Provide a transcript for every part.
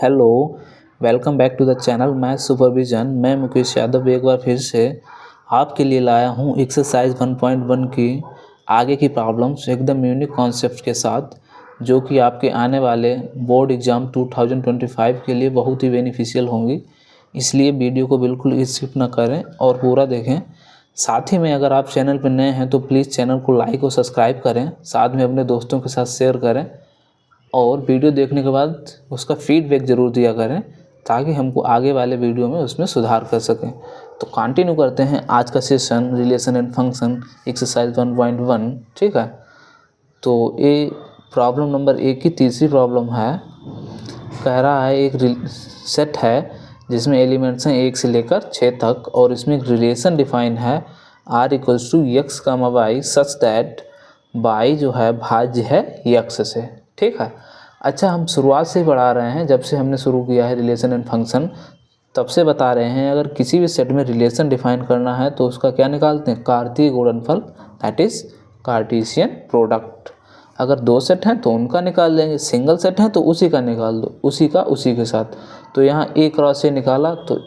Hello, welcome back to the channel math supervision. मैं मुकेश यादव एक बार फिर से आपके लिए लाया हूँ एक्सरसाइज 1.1 की आगे की प्रॉब्लम्स एकदम यूनिक कॉन्सेप्ट के साथ, जो कि आपके आने वाले बोर्ड एग्ज़ाम 2025 के लिए बहुत ही बेनिफिशियल होंगी। इसलिए वीडियो को बिल्कुल स्किप ना करें और पूरा देखें। साथ ही में अगर आप चैनल पर नए हैं तो प्लीज़ चैनल को लाइक और सब्सक्राइब करें, साथ में अपने दोस्तों के साथ शेयर करें और वीडियो देखने के बाद उसका फीडबैक ज़रूर दिया करें ताकि हमको आगे वाले वीडियो में उसमें सुधार कर सकें। तो कंटिन्यू करते हैं आज का session relation and function exercise 1.1। ठीक है, तो ये प्रॉब्लम नंबर 1 की तीसरी प्रॉब्लम है। कह रहा है एक सेट है जिसमें एलिमेंट्स हैं 1 से लेकर 6 तक और इसमें एक रिलेशन डिफाइन है r equals to x comma y such that y जो है भाज्य है x से। ठीक है, अच्छा हम शुरुआत से ही पढ़ा रहे हैं, जब से हमने शुरू किया है रिलेशन एंड फंक्शन तब से बता रहे हैं अगर किसी भी सेट में रिलेशन डिफाइन करना है तो उसका क्या निकालते हैं, कार्तीय गुणनफल, दैट इज़ कार्टेशियन प्रोडक्ट। अगर 2 सेट हैं तो उनका निकाल लेंगे, सिंगल सेट हैं तो उसी का निकाल दो, उसी का उसी के साथ। तो यहाँ a क्रॉस a निकाला तो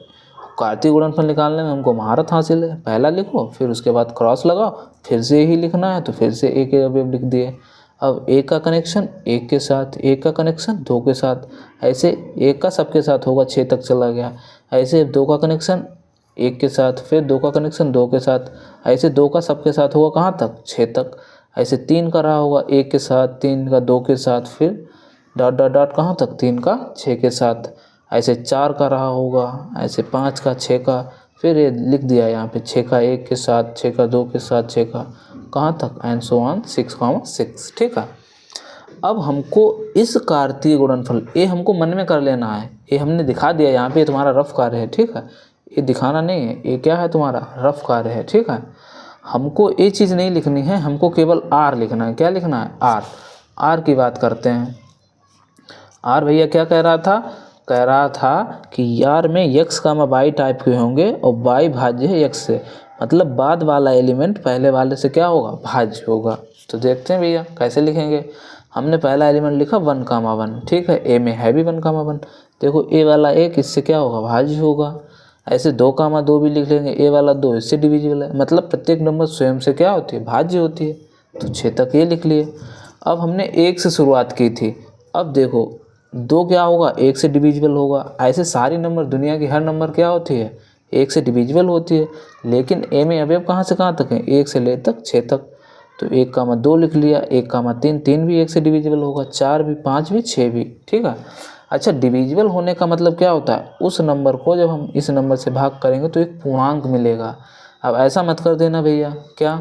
कार्तीय गुणनफल निकालने में हमको महारत हासिल है। पहला लिखो फिर उसके बाद क्रॉस लगाओ, फिर से ही लिखना है तो फिर से a के अवयव लिख दिए। अब एक का कनेक्शन 1 के साथ, एक का कनेक्शन 2 के साथ, ऐसे एक का सबके साथ होगा 6 तक चला गया। ऐसे 2 का कनेक्शन 1 के साथ, फिर 2 का कनेक्शन 2 के साथ, ऐसे 2 का सबके साथ होगा कहाँ तक, 6 तक। ऐसे 3 का रहा होगा 1 के साथ, 3 का 2 के साथ, फिर डॉट डॉट डॉट कहाँ तक, 3 का 6 के साथ। ऐसे 4 का रहा होगा, ऐसे 5 का 6 का, फिर ये लिख दिया यहाँ पे 6 का 1 के साथ, 6 का 2 के साथ, 6 का कहाँ तक एंड सो ऑन 6,6। ठीक है, अब हमको इस कार्तीय गुणनफल ये हमको मन में कर लेना है। ये हमने दिखा दिया यहाँ पे, तुम्हारा रफ कार्य है। ठीक है, ये दिखाना नहीं है, ये क्या है तुम्हारा रफ कार्य है। ठीक है, हमको ये चीज़ नहीं लिखनी है, हमको केवल आर लिखना है। क्या लिखना है, आर। आर की बात करते हैं। आर भैया क्या कह रहा था, कह रहा था कि यार में x कामा वाई टाइप के होंगे और y भाज्य है x से, मतलब बाद वाला एलिमेंट पहले वाले से क्या होगा, भाज्य होगा। तो देखते हैं भैया कैसे लिखेंगे। हमने पहला एलिमेंट लिखा 1 कामा 1। ठीक है, a में है भी 1 कामा 1। देखो a वाला 1 इससे क्या होगा, भाज्य होगा। ऐसे 2 कामा 2 भी लिख लेंगे, a वाला 2 इससे डिविजिबल है, मतलब प्रत्येक नंबर स्वयं से क्या होती है, भाज्य होती है। तो 6 तक ये लिख लिए। अब हमने 1 से शुरुआत की थी, अब देखो 2 क्या होगा, 1 से डिविजिबल होगा। ऐसे सारी नंबर, दुनिया की हर नंबर क्या होती है, 1 से डिविजिबल होती है। लेकिन a में अवयव कहाँ से कहाँ तक है, 1 से ले तक 6 तक। तो 1 कामा 2 लिख लिया, 1 कामा 3, 3 भी 1 से डिविजिबल होगा, 4 भी, 5 भी, 6 भी। ठीक है, अच्छा डिविजिबल होने का मतलब क्या होता है, उस नंबर को जब हम इस नंबर से भाग करेंगे तो एक पूर्णांक मिलेगा। अब ऐसा मत कर देना भैया, क्या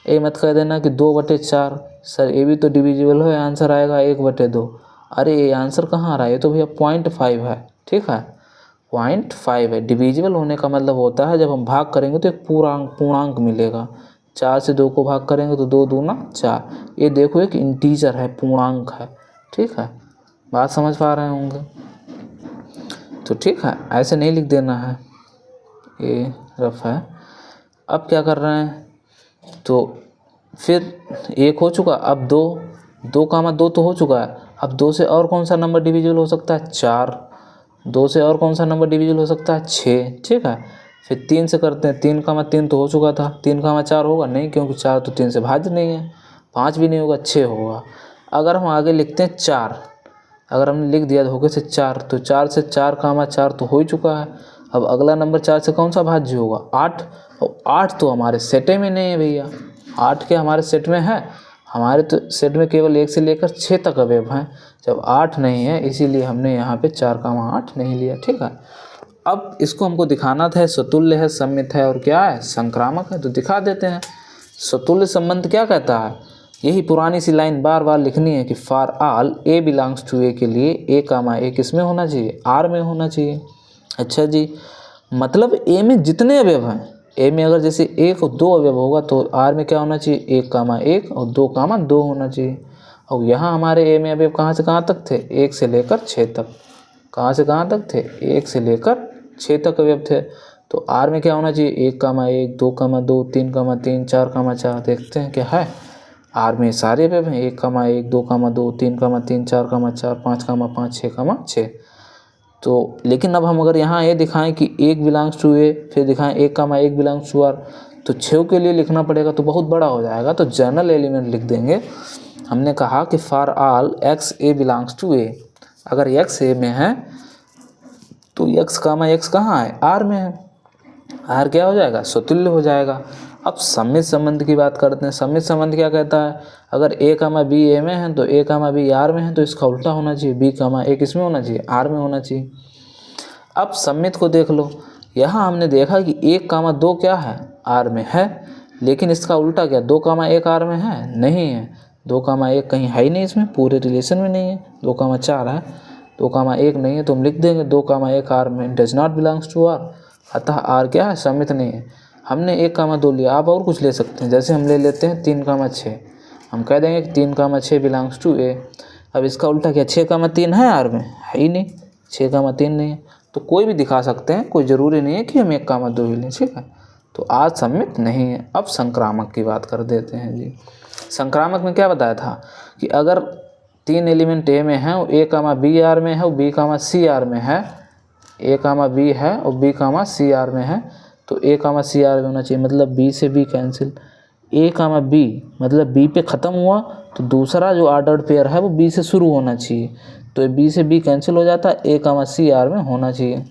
ये मत कर देना कि 2/4, सर ये भी तो डिविजिबल है, आंसर आएगा 1/2। अरे ये आंसर कहाँ आ रहा है, ये तो भैया 0.5 है। ठीक है, 0.5 है। डिविजिबल होने का मतलब होता है जब हम भाग करेंगे तो एक पूर्णांक मिलेगा। 4 से 2 को भाग करेंगे तो 2 दूना 4। ये देखो एक इंटीजर है, पूर्णांक है। ठीक है, बात समझ पा रहे होंगे। तो ठीक है, ऐसे नहीं लिख देना है, ये रफ है। अब क्या कर रहे हैं, तो फिर 1 हो चुका, अब 2 कामा 2 तो हो चुका है। अब 2 से और कौन सा नंबर डिविजिबल हो सकता है, 4। 2 से और कौन सा नंबर डिविजिबल हो सकता है, 6। ठीक है, फिर 3 से करते हैं, 3 कामा 3 तो हो चुका था, 3 कामा 4 होगा नहीं, क्योंकि 4 तो 3 से भाज्य नहीं है। 5 भी नहीं होगा, 6 होगा। अगर हम आगे लिखते हैं 4, अगर हमने लिख दिया धोखे से 4, तो 4 से 4 कामा 4 तो हो ही चुका है। अब अगला नंबर 4 से कौन सा भाज्य होगा, 8। और 8 तो हमारे सेटे में नहीं है भैया, 8 के हमारे सेट में है, हमारे तो सेट में केवल 1 से लेकर 6 तक अवयव हैं। जब 8 नहीं है इसीलिए हमने यहाँ पे 4 कामा 8 नहीं लिया। ठीक है, अब इसको हमको दिखाना था, स्वतुल्य है, सममित है और क्या है, संक्रामक है। तो दिखा देते हैं। स्वतुल्य संबंध क्या कहता है, यही पुरानी सी लाइन बार बार लिखनी है कि for all a belongs to a के लिए a कामा a किसमें होना चाहिए, r में होना चाहिए। अच्छा जी, मतलब a में जितने अवयव हैं, a में अगर जैसे 1 और 2 अवयव होगा तो r में क्या होना चाहिए, 1 कामा 1 और 2 कामा 2 होना चाहिए। और यहाँ हमारे a में अवयव कहाँ से कहाँ तक थे, 1 से लेकर 6 तक। कहाँ से कहाँ तक थे, 1 से लेकर 6 तक अवयव थे। तो r में क्या होना चाहिए, 1 कामा 1, 2 कामा 2, 3 कामा 3, 4 कामा 4। देखते हैं क्या है, आर में सारे अवयव हैं, 1 कामा 1, 2 कामा 2, 3 कामा 3, 4 कामा 4, 5 कामा 5, 6 कामा 6। तो लेकिन अब हम अगर यहाँ ये दिखाएं कि एक बिलोंग्स टू ए, फिर दिखाएं एक कामा एक बिलोंग्स टू आर, तो 6 के लिए लिखना पड़ेगा तो बहुत बड़ा हो जाएगा। तो जनरल एलिमेंट लिख देंगे। हमने कहा कि for all X A belongs to A, अगर एक्स ए में है तो एक्स कामा एक्स कहाँ है, आर में है। आर क्या हो जाएगा, स्वतुल्य हो जाएगा। अब सम्मित संबंध की बात करते हैं। सम्मित संबंध क्या कहता है, अगर ए कामा बी ए में है तो ए कामा बी आर में है, तो इसका उल्टा होना चाहिए, बी कामा ए किस में होना चाहिए, आर में होना चाहिए। अब सम्मित को देख लो, यहाँ हमने देखा कि 1 कामा 2 क्या है, आर में है, लेकिन इसका उल्टा क्या 2 कामा 1 आर में है, नहीं है। 2 कामा 1 कहीं है ही नहीं, इसमें पूरे रिलेशन में नहीं है। 2 कामा 4 है, 2 कामा 1 नहीं है, तो हम लिख देंगे 2 कामा 1 आर में does not belongs to R, अतः आर क्या है, सम्मित नहीं है। हमने 1 कामा 2 लिया, आप और कुछ ले सकते हैं, जैसे हम ले लेते हैं 3 कामा 6, हम कह देंगे कि 3 कामा 6 बिलोंग्स टू ए। अब इसका उल्टा क्या 6 कामा 3 है आर में, है ही नहीं, 6 कामा 3 नहीं है। तो कोई भी दिखा सकते हैं, कोई ज़रूरी नहीं है कि हम 1 कामा 2 ही लें, ठीक है। तो आज सम्मित नहीं है। अब संक्रामक की बात कर देते हैं जी। संक्रामक में क्या बताया था कि अगर 3 एलिमेंट ए में हैं और ए कामा बी आर में है और बी कामा सी आर में है, ए कामा बी है और बी कामा सी आर में है, तो ए कामा सी आर में होना चाहिए, मतलब बी से बी कैंसिल। ए कामा बी मतलब बी पे ख़त्म हुआ, तो दूसरा जो ऑर्डर्ड पेयर है वो बी से शुरू होना चाहिए, तो बी से बी कैंसिल हो जाता है, ए कामा सी आर में होना चाहिए।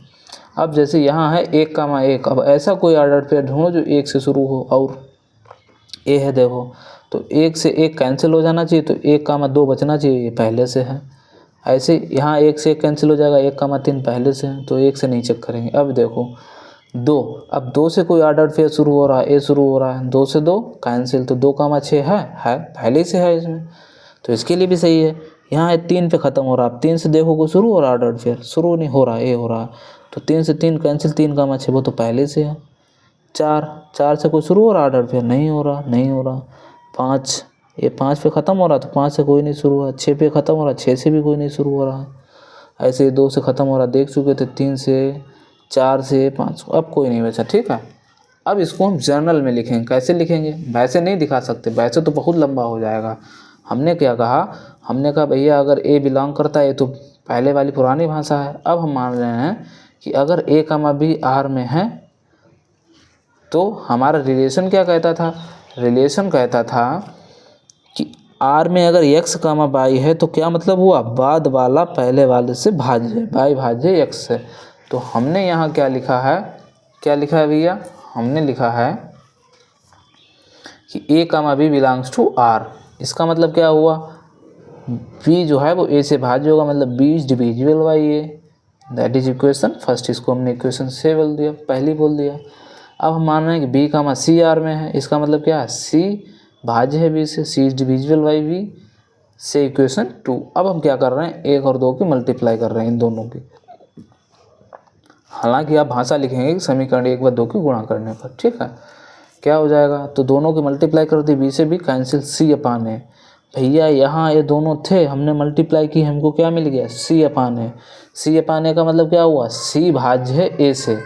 अब जैसे यहाँ है 1 कामा 1, अब ऐसा कोई ऑर्डर्ड पेयर ढूंढो जो 1 से शुरू हो, और ए है देखो, तो 1 से 1 कैंसिल हो जाना चाहिए, तो 1 कामा 2 बचना चाहिए, ये पहले से है। ऐसे यहाँ 1 से 1 कैंसिल हो जाएगा, 1 कामा 3 पहले से है, तो 1 से नहीं चेक करेंगे। अब देखो 2, अब 2 से कोई ऑर्डर्ड पेयर शुरू हो रहा है, ए शुरू हो रहा है, 2 से 2 कैंसिल, तो 2 कामा 6 है पहले से है इसमें, तो इसके लिए भी सही है। यहाँ है 3 पे ख़त्म हो रहा है, अब 3 से देखो कोई शुरू हो रहा है ऑर्डर्ड पेयर, शुरू नहीं हो रहा, ए हो रहा है, तो 3 से 3 कैंसिल, 3 कामा 6 वो तो पहले से है। 4 से कोई शुरू हो रहा है ऑर्डर्ड पेयर, नहीं हो रहा। 5, ये 5 पे ख़त्म हो रहा है, तो 5 से कोई नहीं शुरू हुआ। 6 पे ख़त्म हो रहा है, 6 से भी कोई नहीं शुरू हो रहा है। ऐसे 2 से ख़त्म हो रहा है, देख चुके थे, 3 से, 4 से, 5, अब कोई नहीं बचा, ठीक है। अब इसको हम जर्नल में लिखेंगे। कैसे लिखेंगे, वैसे नहीं दिखा सकते, वैसे तो बहुत लंबा हो जाएगा। हमने क्या कहा, हमने कहा भैया अगर ए बिलोंग करता है, ये तो पहले वाली पुरानी भाषा है। अब हम मान रहे हैं कि अगर ए कामा बी आर में है, तो हमारा रिलेशन क्या कहता था, रिलेशन कहता था कि आर में अगर एक्स कामा वाई है, तो क्या मतलब हुआ, बाद वाला पहले वाले से भाज्य, वाई भाज्य एक्स है। तो हमने यहाँ क्या लिखा है भैया, हमने लिखा है कि ए comma b belongs to are. इसका मतलब क्या हुआ, बी जो है वो ए से भाज्य होगा, मतलब b is divisible by a, that is equation first. इसको हमने इक्वेशन से बोल दिया, पहली बोल दिया। अब हम मान रहे हैं कि बी कामा सी आर में है, इसका मतलब क्या है, सी भाज्य है बी से, सी इज डिविजिबल बाई बी से इक्वेशन 2। अब हम क्या कर रहे हैं, 1 और 2 की मल्टीप्लाई कर रहे हैं इन दोनों की। हालांकि आप भाषा लिखेंगे कि समीकरण 1 व 2 की गुणा करने पर, ठीक है। क्या हो जाएगा, तो दोनों की मल्टीप्लाई कर दी, बी से बी कैंसिल, सी अपान है। भैया यहाँ ये दोनों थे, हमने मल्टीप्लाई की, हमको क्या मिल गया, सी अपान है। सी अपान है का मतलब क्या हुआ, सी भाज्य है ए से,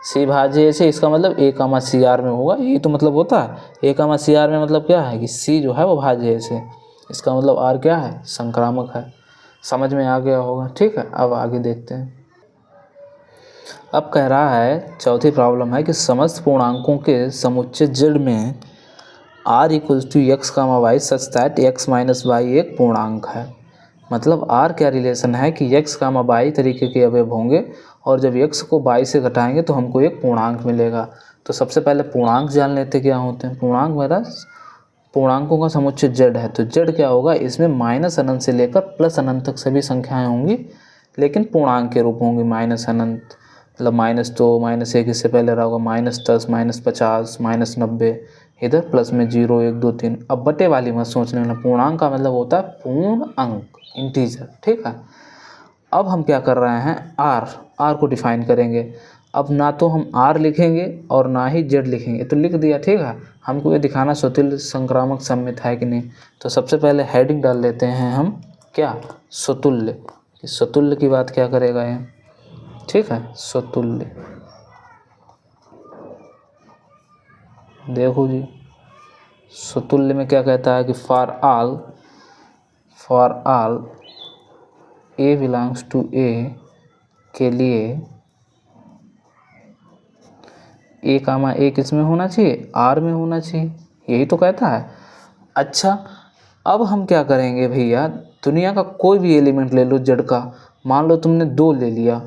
सी भाज्य ए से, इसका मतलब ए कामा सी आर में होगा, यही तो मतलब होता है। ए कामा सी आर में मतलब क्या है कि सी जो है वो भाज्य ए से, इसका मतलब आर क्या है, संक्रामक है। समझ में आ गया होगा, ठीक है। अब आगे देखते हैं। अब कह रहा है, चौथी प्रॉब्लम है कि समस्त पूर्णांकों के समुच्चय z में r equals to x comma y such that x minus y एक पूर्णांक है। मतलब r क्या रिलेशन है कि x कामा वाई तरीके के अवयव होंगे, और जब x को y से घटाएंगे तो हमको एक पूर्णांक मिलेगा। तो सबसे पहले पूर्णांक जान लेते क्या होते हैं। पूर्णांक मेरा पूर्णांकों का समुच्चय z है, तो z क्या होगा, इसमें माइनस अनंत से लेकर प्लस अनंत तक सभी संख्याएँ होंगी, लेकिन पूर्णांक के रूप होंगी। माइनस अनंत मतलब -2, -1 इससे पहले रहा होगा, -10, -50, -90, इधर प्लस में 0, 1, 2, 3। अब बटे वाली मत सोचने वाला, पूर्णांक का मतलब होता है पूर्ण अंक, इंटीजर, ठीक है। अब हम क्या कर रहे हैं, आर को डिफाइन करेंगे। अब ना तो हम आर लिखेंगे और ना ही जेड लिखेंगे, तो लिख दिया, ठीक है। हमको ये दिखाना स्वतुल्य संक्रामक सम्मित है कि नहीं। तो सबसे पहले हेडिंग डाल लेते हैं हम, क्या, स्वतुल्य। स्वतुल्य की बात क्या करेगा ये, ठीक है, स्वतुल्य। देखो जी, स्वतुल्य में क्या कहता है कि for all A belongs to A के लिए ए कामा ए किस में होना चाहिए, आर में होना चाहिए, यही तो कहता है। अच्छा, अब हम क्या करेंगे भैया, दुनिया का कोई भी एलिमेंट ले लो जेड का, मान लो तुमने 2 ले लिया,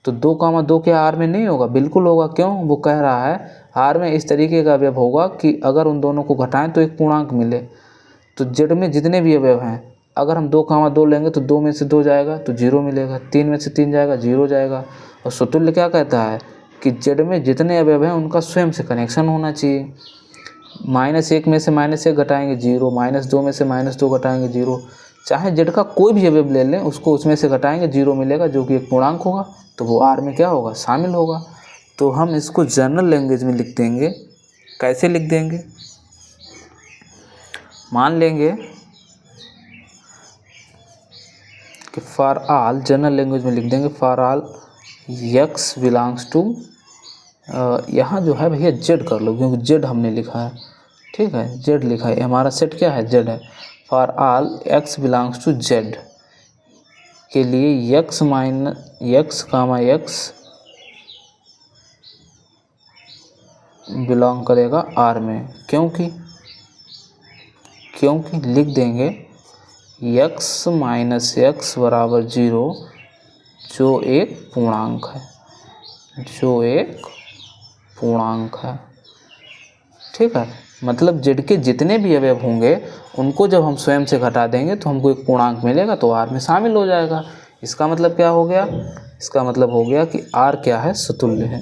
तो 2,2 क्या आर में नहीं होगा? बिल्कुल होगा। क्यों? वो कह रहा है आर में इस तरीके का अवयव होगा कि अगर उन दोनों को घटाएं तो एक पूर्णांक मिले। तो जेड में जितने भी अवयव हैं, अगर हम 2,2 लेंगे तो 2 में से 2 जाएगा तो 0 मिलेगा, 3 में से 3 जाएगा 0 जाएगा। और सुतुल्य क्या कहता है कि जेड में जितने अवयव हैं उनका स्वयं से कनेक्शन होना चाहिए। -1 में से -1 घटाएंगे 0, -2 में से -2 घटाएंगे 0। चाहे जेड का कोई भी अवयव ले लें, उसको उसमें से घटाएंगे 0 मिलेगा, जो कि एक पूर्णांक होगा, तो वो आर में क्या होगा, शामिल होगा। तो हम इसको जनरल लैंग्वेज में लिख देंगे। कैसे लिख देंगे? मान लेंगे कि फॉर ऑल, जनरल लैंग्वेज में लिख देंगे for all x belongs to, यहाँ जो है भैया जेड कर लो, क्योंकि जेड हमने लिखा है, ठीक है, जेड लिखा है, हमारा सेट क्या है, जेड है। For all x belongs to z के लिए x कामा x बिलोंग करेगा R में, क्योंकि लिख देंगे x माइनस x बराबर 0, जो एक पूर्णांक है, ठीक है। मतलब जेड के जितने भी अवयव होंगे उनको जब हम स्वयं से घटा देंगे तो हमको एक पूर्णांक मिलेगा, तो आर में शामिल हो जाएगा। इसका मतलब क्या हो गया? इसका मतलब हो गया कि आर क्या है, समतुल्य है,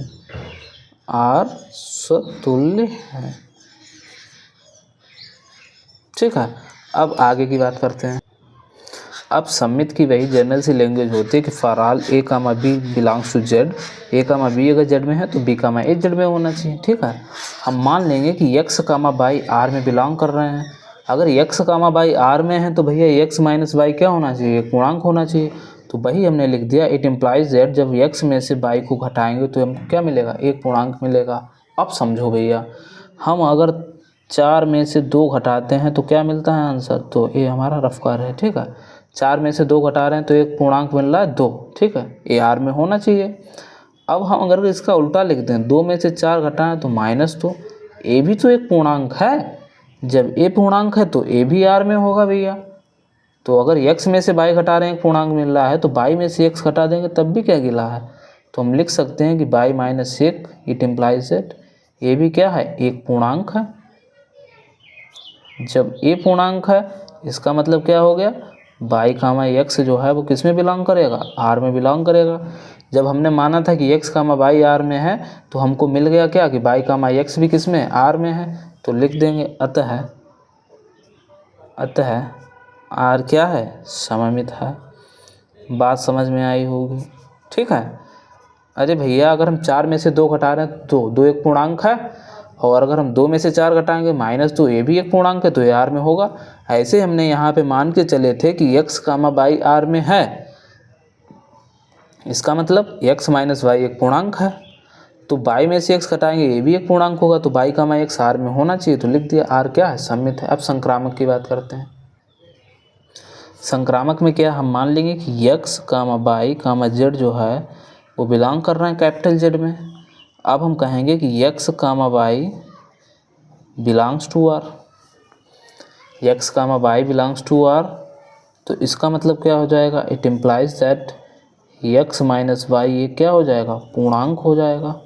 आर समतुल्य है, ठीक है। अब आगे की बात करते हैं। अब समित की वही जनरल सी लैंग्वेज होती है कि for all a comma b belongs to z, a comma b अगर जेड में है तो बी कामा ए जेड में होना चाहिए, ठीक है। हम मान लेंगे कि x कामा बाई आर में बिलोंग कर रहे हैं। अगर x कामा बाई आर में है तो भैया x माइनस बाई क्या होना चाहिए, एक पूर्णांक होना चाहिए। तो वही हमने लिख दिया, इट इम्प्लाइज दैट जब x में से बाई को घटाएंगे तो हमको क्या मिलेगा, एक पूर्णांक मिलेगा। अब समझो भैया, हम अगर 4 में से 2 घटाते हैं तो क्या मिलता है आंसर, तो ये हमारा रफ्कार है, ठीक है। 4 में से 2 घटा रहे हैं तो एक पूर्णांक मिल रहा है 2, ठीक है, ये आर में होना चाहिए। अब हम अगर इसका उल्टा लिख दें, 2 में से 4 घटाएं तो -2, ए भी तो एक पूर्णांक है। जब ए पूर्णांक है तो ए भी आर में होगा भैया। तो अगर x में से बाई घटा रहे हैं, एक पूर्णांक मिल रहा है, तो बाई में से x घटा देंगे तब भी क्या गिला है। तो हम लिख सकते हैं कि by minus 1, it implies that A भी क्या है, एक पूर्णांक है। जब ए पूर्णांक है, इसका मतलब क्या हो गया, बाई कामा एक्स जो है वो किस में बिलोंग करेगा, आर में बिलोंग करेगा। जब हमने माना था कि एक्स कामा बाई आर में है, तो हमको मिल गया क्या कि बाई कामा एक्स भी किस में, आर में है। तो लिख देंगे अतः आर क्या है, सममित है। बात समझ में आई होगी, ठीक है। अरे भैया, अगर हम 4 में से 2 घटा रहे हैं तो 2 एक पूर्णांक है, और अगर हम 2 में से 4 घटाएंगे -2, ये भी एक पूर्णांक है, तो ये आर में होगा। ऐसे हमने यहाँ पे मान के चले थे कि x कामा बाई आर में है, इसका मतलब x माइनस वाई एक पूर्णांक है। तो बाई में से x घटाएंगे, ये भी एक पूर्णांक होगा, तो बाई कामा x आर में होना चाहिए। तो लिख दिया आर क्या है, सममित है। अब संक्रामक की बात करते हैं। संक्रामक में क्या, हम मान लेंगे कि x comma y comma z जो है वो बिलोंग कर रहे हैं कैपिटल जेड में। अब हम कहेंगे कि x comma y belongs to R, x comma y belongs to R. तो इसका मतलब क्या हो जाएगा, it implies that x minus y ये क्या हो जाएगा, पूर्णांक हो जाएगा।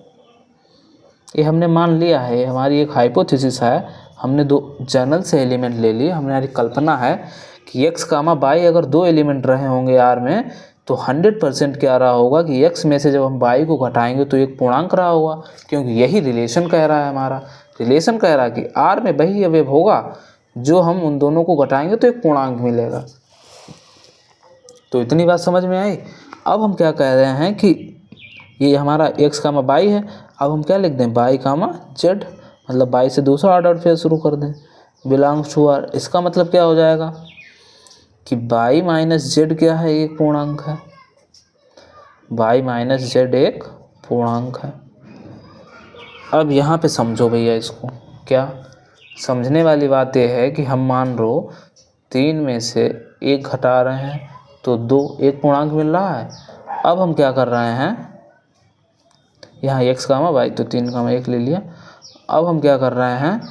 ये हमने मान लिया है, हमारी एक हाइपोथेसिस है। हमने 2 जनरल से एलिमेंट ले लिए। हमारी कल्पना है कि x कामा बाई अगर 2 एलिमेंट रहे होंगे आर में, तो 100% क्या रहा होगा कि x में से जब हम बाई को घटाएंगे तो एक पूर्णांक रहा होगा, क्योंकि यही रिलेशन कह रहा है। हमारा रिलेशन कह रहा है कि आर में वही अवयव होगा जो हम उन दोनों को घटाएंगे तो एक पूर्णांक मिलेगा। तो इतनी बात समझ में आई। अब हम क्या कह रहे हैं कि ये हमारा x कामा बाई है। अब हम क्या लिख दें, बाई कामा जेड, मतलब बाई से दूसरा ऑर्डर फिर शुरू कर दें, बिलोंग्स टू आर। इसका मतलब क्या हो जाएगा कि बाई माइनस जेड क्या है, एक पूर्णांक है। बाई माइनस जेड एक पूर्णांक है। अब यहाँ पे समझो भैया, इसको क्या समझने वाली बात यह है कि हम मान लो 3 में से 1 घटा रहे हैं तो 2 एक पूर्णांक मिल रहा है, अब हम क्या कर रहे हैं, यहाँ x कामा वाई तो 3 कामा 1 ले लिया। अब हम क्या कर रहे हैं,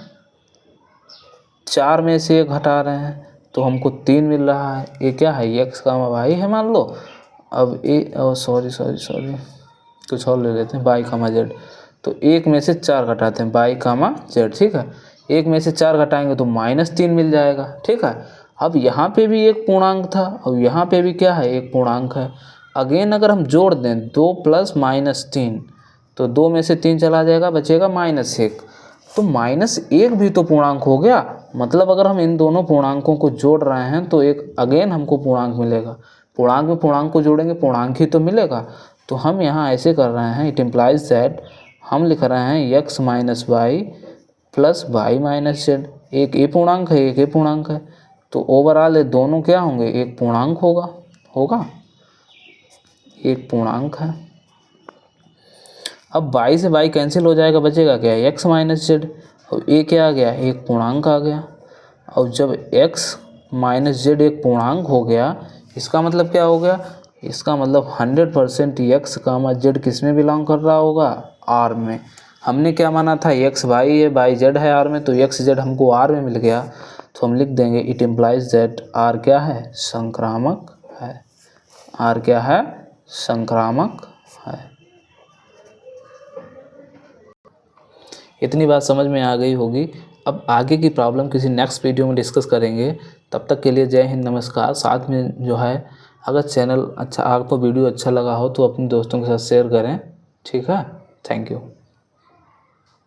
4 में से 1 हटा रहे हैं तो हमको 3 मिल रहा है। ये क्या है, x कामा वाई है मान लो। अब सॉरी कुछ और ले लेते हैं, बाई कामा जेड। तो 1 में से 4 घटाते हैं, बाई कामा जेड, ठीक है। 1 में से 4 घटाएंगे तो -3 मिल जाएगा, ठीक है। अब यहाँ पे भी एक पूर्णांक था और यहाँ पे भी क्या है, एक पूर्णांक है। अगेन अगर हम जोड़ दें 2 + -3 तो 2 में से 3 चला जाएगा, बचेगा -1। तो -1 भी तो पूर्णांक हो गया। मतलब अगर हम इन दोनों पूर्णांकों को जोड़ रहे हैं तो एक अगेन हमको पूर्णांक मिलेगा। पूर्णांक में पूर्णांक को जोड़ेंगे, पूर्णांक ही तो मिलेगा। तो हम यहाँ ऐसे कर रहे हैं, इट इम्प्लाइज दैट हम लिख रहे हैं x - y + y - z। एक ये पूर्णांक है, एक ये पूर्णांक है, तो ओवरऑल ये दोनों क्या होंगे, एक पूर्णांक होगा एक पूर्णांक है। अब y से y कैंसिल हो जाएगा, बचेगा क्या, x - z। और ये क्या आ गया, एक पूर्णांक आ गया। और जब x - z एक पूर्णांक हो गया, इसका मतलब क्या हो गया, इसका मतलब 100% x कामा z किस में बिलोंग कर रहा होगा, R में। हमने क्या माना था, x y है, y z है R में, तो x z हमको R में मिल गया। तो हम लिख देंगे इट इम्प्लाइज दैट R क्या है, संक्रामक है। R क्या है, संक्रामक है। इतनी बात समझ में आ गई होगी। अब आगे की प्रॉब्लम किसी नेक्स्ट वीडियो में डिस्कस करेंगे। तब तक के लिए जय हिंद, नमस्कार। साथ में जो है, अगर चैनल अच्छा, आपको वीडियो अच्छा लगा हो तो अपने दोस्तों के साथ शेयर करें, ठीक है। Thank you.